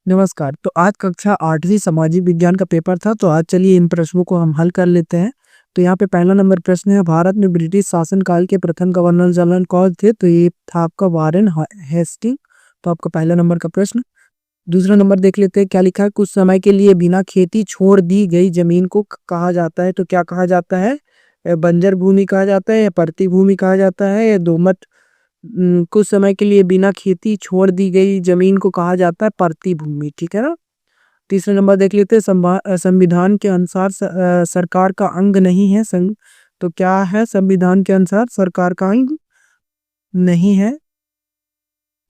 नमस्कार। तो आज कक्षा 8वीं सामाजिक विज्ञान का पेपर था, तो आज चलिए इन प्रश्नों को हम हल कर लेते हैं। तो यहाँ पे पहला नंबर प्रश्न है, भारत में ब्रिटिश शासनकाल के प्रथम गवर्नर जनरल कौन थे? तो ये था आपका वारेन हेस्टिंग। तो आपका पहला नंबर का प्रश्न। दूसरा नंबर देख लेते हैं, क्या लिखा है? कुछ समय के लिए बिना खेती छोड़ दी गई जमीन को कहा जाता है। तो क्या कहा जाता है? बंजर भूमि कहा जाता है, या परती भूमि कहा जाता है, या दोमट? कुछ समय के लिए बिना खेती छोड़ दी गई जमीन को कहा जाता है परती भूमि। ठीक है ना। तीसरा नंबर देख लेते हैं, संविधान के अनुसार सरकार का अंग नहीं है संघ। तो क्या है? संविधान के अनुसार सरकार का अंग नहीं है।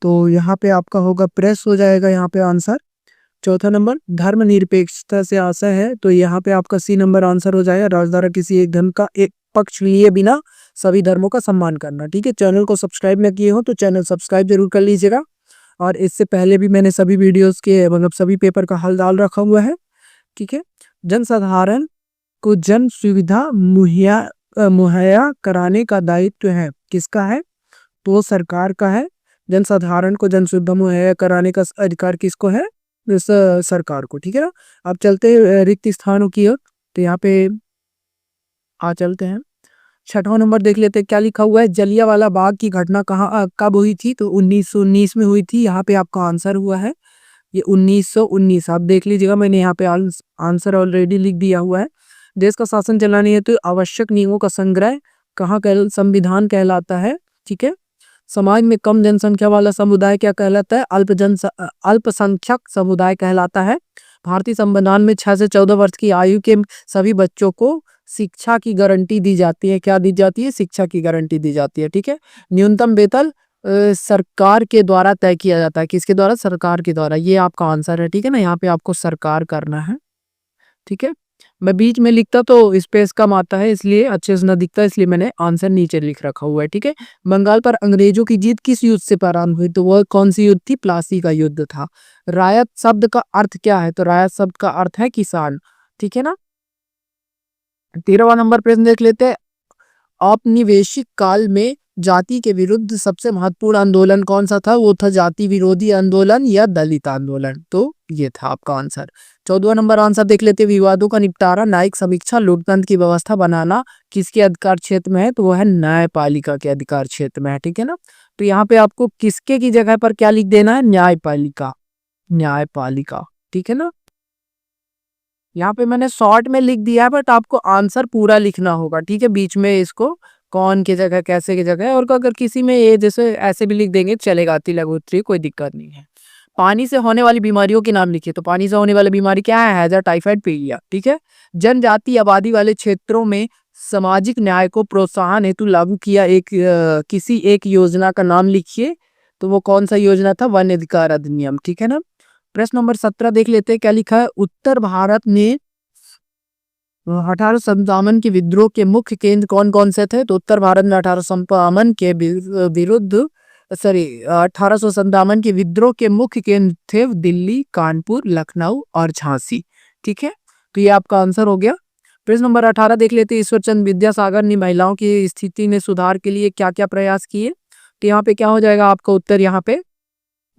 तो यहाँ पे आपका होगा प्रेस हो जाएगा यहाँ पे आंसर। चौथा नंबर, धर्मनिरपेक्षता से आशा है। तो यहाँ पे आपका सी नंबर आंसर हो जाएगा। राजद्वारा किसी एक धर्म का एक पक्ष लिए बिना सभी धर्मों का सम्मान करना। ठीक है। चैनल को सब्सक्राइब न किए हो तो चैनल सब्सक्राइब जरूर कर लीजिएगा। और इससे पहले भी मैंने सभी वीडियोस के मतलब सभी पेपर का हल डाल रखा हुआ है। ठीक है। जनसाधारण को जन सुविधा मुहैया कराने का दायित्व है, किसका है? तो सरकार का है। जनसाधारण को जन सुविधा मुहैया कराने का अधिकार किसको है? सरकार को। ठीक है ना। अब चलते हैं रिक्त स्थानों की ओर। तो यहाँ पे चलते हैं। छठवां नंबर देख लेते हैं, क्या लिखा हुआ है? जलियांवाला बाग की घटना कहाँ कब हुई थी? तो 1919 में हुई थी। यहाँ पे आपका आंसर हुआ है ये 1919। आप देख लीजिएगा, मैंने यहाँ पे आंसर ऑलरेडी लिख दिया हुआ है। देश का शासन चलाने हेतु आवश्यक नियमों का संग्रह कहाँ संविधान कहलाता है। ठीक है। समाज में कम जनसंख्या वाला समुदाय क्या कहलाता है? अल्पसंख्यक समुदाय कहलाता है। भारतीय संविधान में 6 से 14 वर्ष की आयु के सभी बच्चों को शिक्षा की गारंटी दी जाती है। क्या दी जाती है? शिक्षा की गारंटी दी जाती है। ठीक है। न्यूनतम वेतन सरकार के द्वारा तय किया जाता है। किसके द्वारा? सरकार के द्वारा। ये आपका आंसर है। ठीक है ना। यहाँ पे आपको सरकार करना है। ठीक है। मैं बीच में लिखता तो स्पेस कम आता है, इसलिए अच्छे से ना दिखता, इसलिए मैंने आंसर नीचे लिख रखा हुआ है। ठीक है। बंगाल पर अंग्रेजों की जीत किस युद्ध से प्रारंभ हुई? तो वह कौन सी युद्ध थी? प्लासी का युद्ध था। रायत शब्द का अर्थ क्या है? तो रायत शब्द का अर्थ है किसान। ठीक है ना। 13वां नंबर प्रश्न देख लेते हैं, औपनिवेशिक काल में जाति के विरुद्ध सबसे महत्वपूर्ण आंदोलन कौन सा था? वो था जाति विरोधी आंदोलन या दलित आंदोलन। तो ये था आपका आंसर। 14वां नंबर आंसर देख लेते हैं, विवादों का निपटारा, न्यायिक समीक्षा, लोकतंत्र की व्यवस्था बनाना किसके अधिकार क्षेत्र में है? तो वो है न्यायपालिका के अधिकार क्षेत्र में है। ठीक है ना। तो यहाँ पे आपको किसके की जगह पर क्या लिख देना है? न्यायपालिका। न्यायपालिका। ठीक है ना। यहाँ पे मैंने शॉर्ट में लिख दिया है, बट आपको आंसर पूरा लिखना होगा। ठीक है। बीच में इसको कौन की जगह कैसे की जगह, और अगर किसी में ये जैसे ऐसे भी लिख देंगे चलेगा, अति लघु उत्तरीय, कोई दिक्कत नहीं है। पानी से होने वाली बीमारियों के नाम लिखिए। तो पानी से होने वाली बीमारी क्या है? हैजा, टाइफाइड, पीलिया। ठीक है। जनजाति आबादी वाले क्षेत्रों में सामाजिक न्याय को प्रोत्साहन हेतु लागू किया किसी एक योजना का नाम लिखिए। तो वो कौन सा योजना था? वन अधिकार अधिनियम। ठीक है ना। प्रश्न नंबर 17 देख लेते हैं, क्या लिखा है? उत्तर भारत ने 1857 के विद्रोह के मुख्य केंद्र कौन कौन से थे? तो उत्तर भारत में 1857 के विरुद्ध 1857 के विद्रोह के मुख्य केंद्र थे दिल्ली, कानपुर, लखनऊ और झांसी। ठीक है। तो ये आपका आंसर हो गया। प्रश्न नंबर 18 देख लेते हैं, ईश्वरचंद विद्यासागर ने महिलाओं की स्थिति में सुधार के लिए क्या क्या प्रयास किए? तो यहाँ पे क्या हो जाएगा आपका उत्तर? यहाँ पे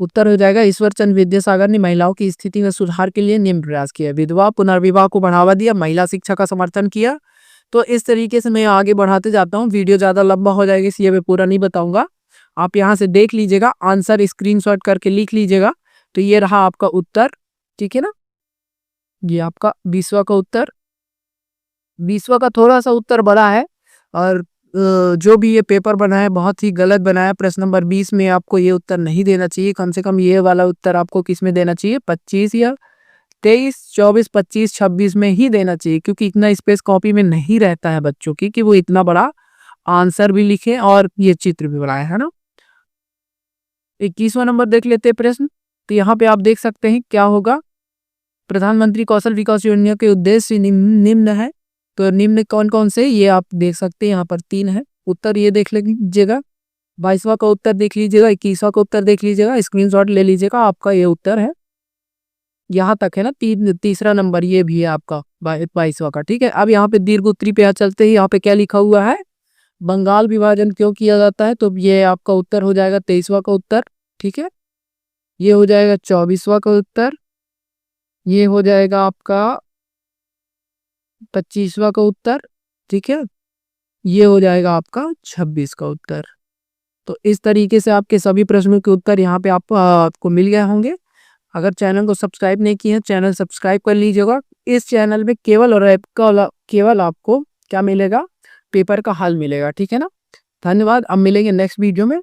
उत्तर हो जाएगा, ईश्वरचंद विद्यासागर ने महिलाओं की स्थिति में सुधार के लिए निम्न प्रयास किया। विधवा पुनर्विवाह को बढ़ावा दिया, महिला शिक्षा का समर्थन किया। तो इस तरीके से मैं आगे बढ़ाते जाता हूँ। वीडियो ज्यादा लंबा हो जाएगा, इसलिए मैं पूरा नहीं बताऊंगा। आप यहाँ से देख लीजिएगा, आंसर स्क्रीनशॉट करके लिख लीजिएगा। तो ये रहा आपका उत्तर। ठीक है ना। ये आपका 20वां का उत्तर। 20वां का थोड़ा सा उत्तर बड़ा है, और जो भी ये पेपर बना है बहुत ही गलत बनाया। प्रश्न नंबर 20 में आपको ये उत्तर नहीं देना चाहिए। कम से कम ये वाला उत्तर आपको किस में देना चाहिए? 25 या 23, 24, 25, 26 में ही देना चाहिए, क्योंकि इतना स्पेस कॉपी में नहीं रहता है बच्चों की कि वो इतना बड़ा आंसर भी लिखे और ये चित्र भी बनाए, है ना। 21वां नंबर देख लेते हैं प्रश्न। तो यहाँ पे आप देख सकते हैं क्या होगा। प्रधानमंत्री कौशल विकास योजना के उद्देश्य निम्न है। तो निम्न कौन कौन से, ये आप देख सकते हैं, यहाँ पर 3 है उत्तर। ये देख लीजिएगा। 22वां का उत्तर देख लीजिएगा। 21वां का उत्तर देख लीजिएगा, स्क्रीनशॉट ले लीजिएगा। आपका ये उत्तर है, यहाँ तक है ना। तीसरा नंबर ये भी है आपका 22वां का। ठीक है। अब यहाँ पे दीर्घ उत्तरी पे चलते ही यहाँ पे क्या लिखा हुआ है? बंगाल विभाजन क्यों किया जाता है? तो ये आपका उत्तर हो जाएगा 23वां का उत्तर। ठीक है। ये हो जाएगा 24वां का उत्तर। ये हो जाएगा आपका 25वां का उत्तर। ठीक है, ये हो जाएगा आपका 26 का उत्तर। तो इस तरीके से आपके सभी प्रश्नों के उत्तर यहाँ पे आपको मिल गए होंगे। अगर चैनल को सब्सक्राइब नहीं किए हैं, चैनल सब्सक्राइब कर लीजिएगा। इस चैनल में केवल और केवल आपको क्या मिलेगा, पेपर का हल मिलेगा। ठीक है ना। धन्यवाद, अब मिलेंगे नेक्स्ट वीडियो में।